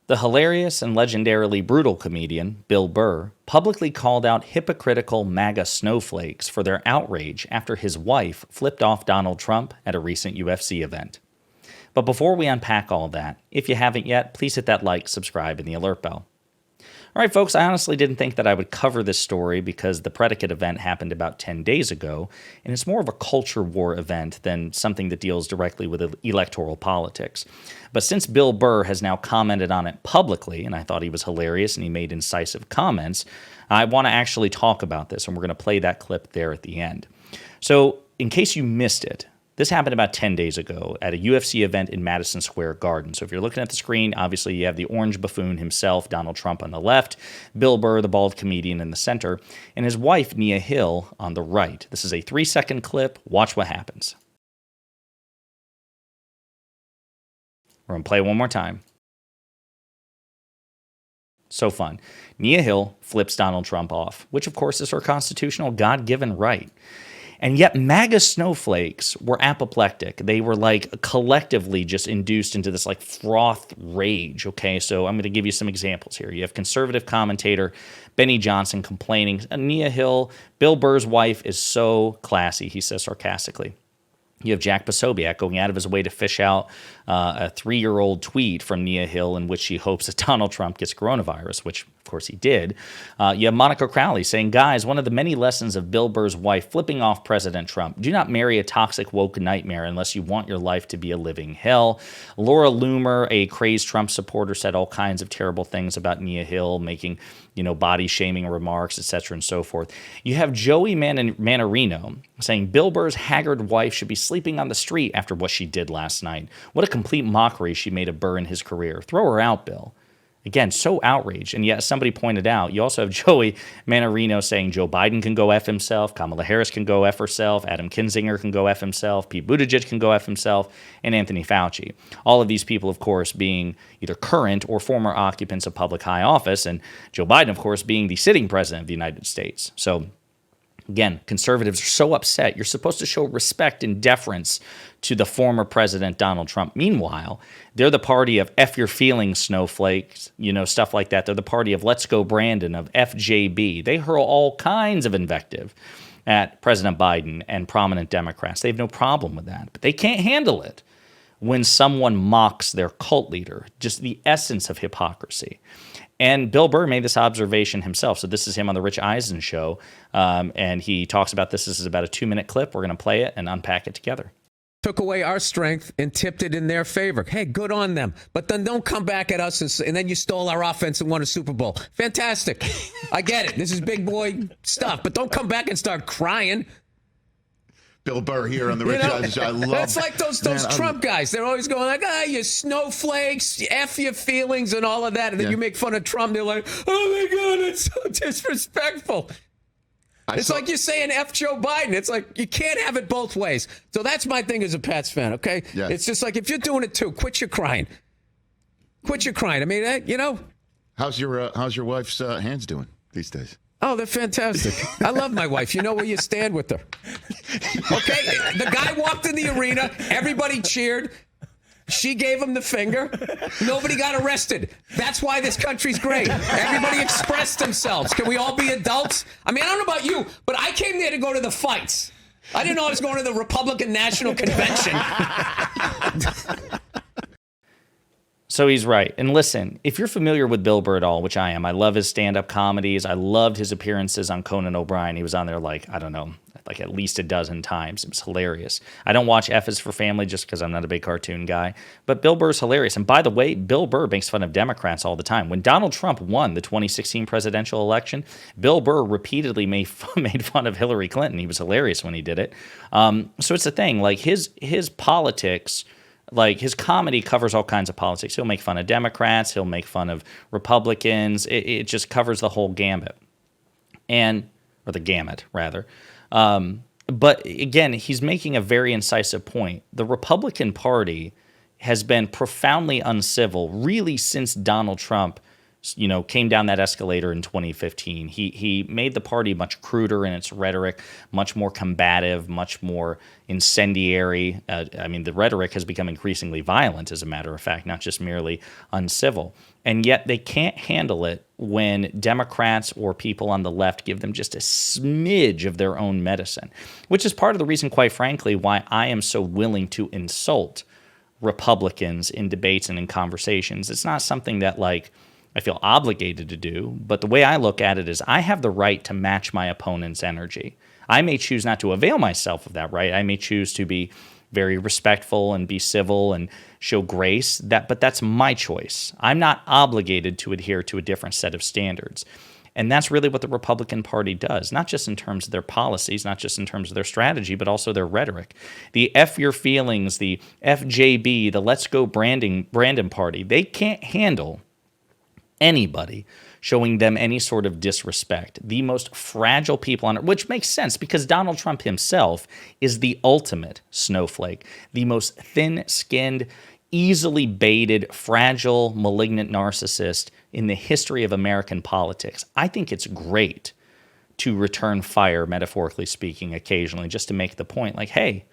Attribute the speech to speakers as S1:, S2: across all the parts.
S1: The hilarious and legendarily brutal comedian, Bill Burr, publicly called out hypocritical MAGA snowflakes for their outrage after his wife flipped off Donald Trump at a recent UFC event. But before we unpack all that, if you haven't yet, please hit that like, subscribe, and the alert bell. All right, folks, I honestly didn't think that I would cover this story because the predicate event happened about 10 days ago, and it's more of a culture war event than something that deals directly with electoral politics. But since Bill Burr has now commented on it publicly, and I thought he was hilarious and he made incisive comments, I want to actually talk about this, and we're going to play that clip there at the end. So, in case you missed it, this happened about 10 days ago at a UFC event in Madison Square Garden. So if you're looking at the screen, obviously you have the orange buffoon himself, Donald Trump, on the left, Bill Burr, the bald comedian, in the center, and his wife, Nia Hill, on the right. This is a 3-second clip. Watch what happens. We're going to play it one more time. So fun. Nia Hill flips Donald Trump off, which of course is her constitutional God-given right. And yet MAGA snowflakes were apoplectic. They were like collectively just induced into this like froth rage, okay? So I'm going to give you some examples here. You have conservative commentator Benny Johnson complaining, Nia Hill, Bill Burr's wife is so classy, he says sarcastically. You have Jack Posobiec going out of his way to fish out a 3-year-old tweet from Nia Hill in which she hopes that Donald Trump gets coronavirus, which, of course, he did. You have Monica Crowley saying, guys, one of the many lessons of Bill Burr's wife flipping off President Trump, do not marry a toxic woke nightmare unless you want your life to be a living hell. Laura Loomer, a crazed Trump supporter, said all kinds of terrible things about Nia Hill, making body-shaming remarks, etc., and so forth. You have Joey Manarino saying Bill Burr's haggard wife should be sleeping on the street after what she did last night. What a complete mockery she made of Burr in his career. Throw her out, Bill. Again, so outraged. And yet, as somebody pointed out, you also have Joey Manarino saying Joe Biden can go F himself, Kamala Harris can go F herself, Adam Kinzinger can go F himself, Pete Buttigieg can go F himself, and Anthony Fauci. All of these people, of course, being either current or former occupants of public high office, and Joe Biden, of course, being the sitting president of the United States. So, again, conservatives are so upset. You're supposed to show respect and deference to the former president, Donald Trump. Meanwhile, they're the party of F your feelings, snowflakes, stuff like that. They're the party of Let's Go Brandon, of FJB. They hurl all kinds of invective at President Biden and prominent Democrats. They have no problem with that. But they can't handle it when someone mocks their cult leader, just the essence of hypocrisy. And Bill Burr made this observation himself. So this is him on the Rich Eisen show, and he talks about this. This is about a 2-minute clip. We're going to play it and unpack it together.
S2: Took away our strength and tipped it in their favor. Hey, good on them. But then don't come back at us and then you stole our offense and won a Super Bowl. Fantastic. I get it. This is big boy stuff. But don't come back and start crying.
S3: Bill Burr here on the Rich Eisen show. I love
S2: That's like those Trump guys. They're always going like, you snowflakes, F your feelings and all of that. And then you make fun of Trump. They're like, oh my God, it's so disrespectful. It's like you're saying F Joe Biden. It's like you can't have it both ways. So that's my thing as a Pats fan, okay?
S3: Yes.
S2: It's just like if you're doing it too, quit your crying. Quit your crying. I mean,
S3: How's your wife's hands doing these days?
S2: Oh, they're fantastic. I love my wife. You know where you stand with her. Okay? The guy walked in the arena. Everybody cheered. She gave him the finger. Nobody got arrested. That's why this country's great. Everybody expressed themselves. Can we all be adults? I mean, I don't know about you, but I came there to go to the fights. I didn't know I was going to the Republican National Convention.
S1: So he's right. And listen, if you're familiar with Bill Burr at all, which I am, I love his stand-up comedies. I loved his appearances on Conan O'Brien. He was on there like at least a dozen times. It was hilarious. I don't watch F is for Family just because I'm not a big cartoon guy. But Bill Burr's hilarious. And by the way, Bill Burr makes fun of Democrats all the time. When Donald Trump won the 2016 presidential election, Bill Burr repeatedly made fun of Hillary Clinton. He was hilarious when he did it. So it's a thing. Like his politics, like his comedy covers all kinds of politics. He'll make fun of Democrats. He'll make fun of Republicans. It just covers the whole gambit. Or the gamut, rather. But again, he's making a very incisive point. The Republican Party has been profoundly uncivil really since Donald Trump, came down that escalator in 2015. He made the party much cruder in its rhetoric, much more combative, much more incendiary. The rhetoric has become increasingly violent, as a matter of fact, not just merely uncivil. And yet they can't handle it when Democrats or people on the left give them just a smidge of their own medicine, which is part of the reason, quite frankly, why I am so willing to insult Republicans in debates and in conversations. It's not something that like I feel obligated to do, but the way I look at it is I have the right to match my opponent's energy. I may choose not to avail myself of that right. I may choose to be very respectful and be civil and show grace, but that's my choice. I'm not obligated to adhere to a different set of standards. And that's really what the Republican Party does, not just in terms of their policies, not just in terms of their strategy, but also their rhetoric. The F your feelings, the FJB, the Let's Go Brandon Party, they can't handle anybody showing them any sort of disrespect. The most fragile people on earth, which makes sense because Donald Trump himself is the ultimate snowflake, the most thin-skinned, easily baited, fragile, malignant narcissist in the history of American politics. I think it's great to return fire, metaphorically speaking, occasionally, just to make the point like, hey,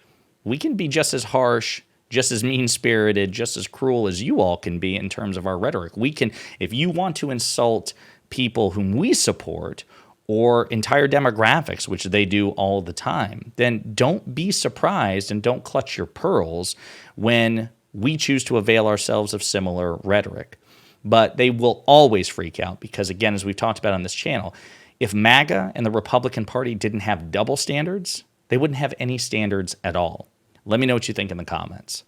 S1: we can be just as harsh, just as mean-spirited, just as cruel as you all can be in terms of our rhetoric. We can, if you want to insult people whom we support or entire demographics, which they do all the time, then don't be surprised and don't clutch your pearls when we choose to avail ourselves of similar rhetoric. But they will always freak out because, again, as we've talked about on this channel, if MAGA and the Republican Party didn't have double standards, they wouldn't have any standards at all. Let me know what you think in the comments.